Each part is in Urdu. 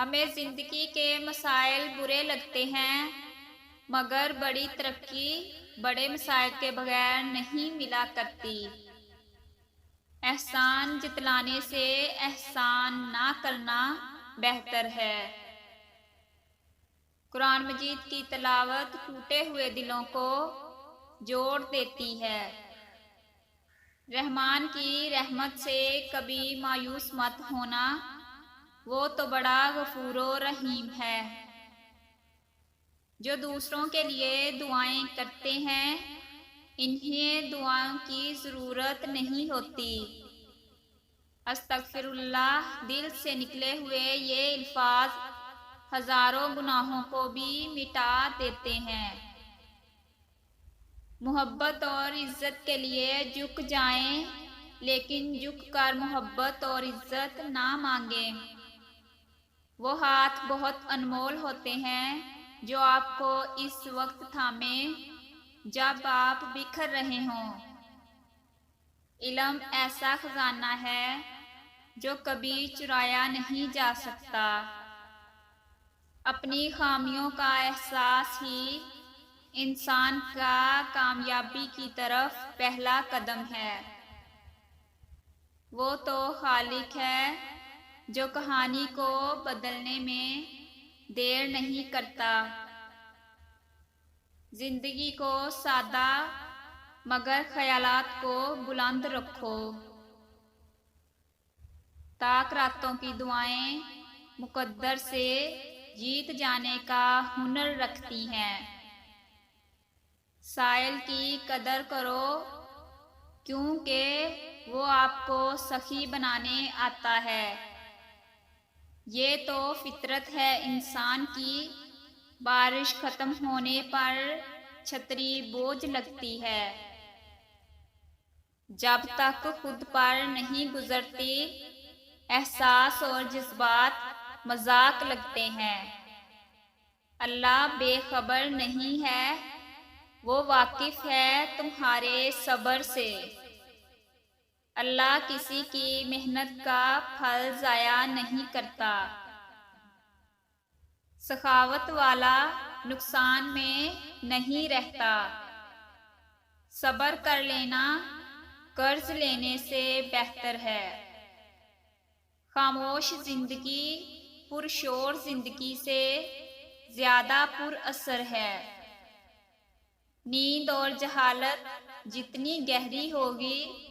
ہمیں زندگی کے مسائل برے لگتے ہیں، مگر بڑی ترقی بڑے مسائل کے بغیر نہیں ملا کرتی۔ احسان جتلانے سے احسان نہ کرنا بہتر ہے۔ قرآن مجید کی تلاوت ٹوٹے ہوئے دلوں کو جوڑ دیتی ہے۔ رحمان کی رحمت سے کبھی مایوس مت ہونا، وہ تو بڑا غفور و رحیم ہے۔ جو دوسروں کے لیے دعائیں کرتے ہیں، انہیں دعاؤں کی ضرورت نہیں ہوتی۔ استغفر اللہ دل سے نکلے ہوئے یہ الفاظ ہزاروں گناہوں کو بھی مٹا دیتے ہیں۔ محبت اور عزت کے لیے جھک جائیں، لیکن جھک کر محبت اور عزت نہ مانگیں۔ وہ ہاتھ بہت انمول ہوتے ہیں جو آپ کو اس وقت تھامیں جب آپ بکھر رہے ہوں۔ علم ایسا خزانہ ہے جو کبھی چرایا نہیں جا سکتا۔ اپنی خامیوں کا احساس ہی انسان کا کامیابی کی طرف پہلا قدم ہے۔ وہ تو خالق ہے جو کہانی کو بدلنے میں دیر نہیں کرتا۔ زندگی کو سادہ مگر خیالات کو بلند رکھو۔ تاک راتوں کی دعائیں مقدر سے جیت جانے کا ہنر رکھتی ہیں۔ سائل کی قدر کرو کیونکہ وہ آپ کو سخی بنانے آتا ہے۔ یہ تو فطرت ہے انسان کی، بارش ختم ہونے پر چھتری بوجھ لگتی ہے۔ جب تک خود پر نہیں گزرتی، احساس اور جذبات مذاق لگتے ہیں۔ اللہ بے خبر نہیں ہے، وہ واقف ہے تمہارے صبر سے۔ اللہ کسی کی محنت کا پھل ضائع نہیں کرتا۔ سخاوت والا نقصان میں نہیں رہتا۔ صبر کر لینا قرض لینے سے بہتر ہے۔ خاموش زندگی پرشور زندگی سے زیادہ پر اثر ہے۔ نیند اور جہالت جتنی گہری ہوگی،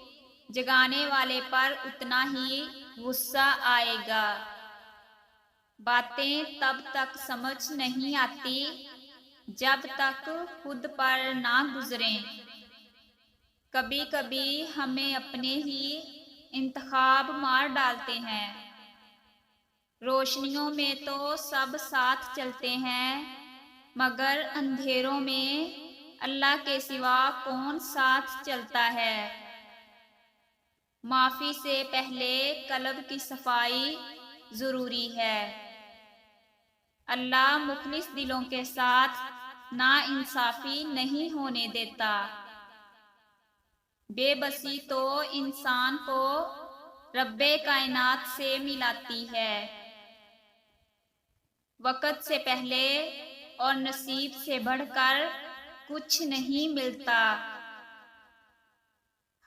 جگانے والے پر اتنا ہی غصہ آئے گا۔ باتیں تب تک سمجھ نہیں آتی جب تک خود پر نہ گزریں۔ کبھی کبھی ہمیں اپنے ہی انتخاب مار ڈالتے ہیں۔ روشنیوں میں تو سب ساتھ چلتے ہیں، مگر اندھیروں میں اللہ کے سوا کون ساتھ چلتا ہے؟ معافی سے پہلے قلب کی صفائی ضروری ہے۔ اللہ مخلص دلوں کے ساتھ ناانصافی نہیں ہونے دیتا۔ بے بسی تو انسان کو رب کائنات سے ملاتی ہے۔ وقت سے پہلے اور نصیب سے بڑھ کر کچھ نہیں ملتا۔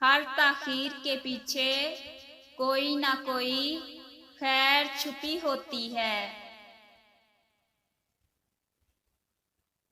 ہر تاخیر کے پیچھے کوئی نہ کوئی خیر چھپی ہوتی ہے۔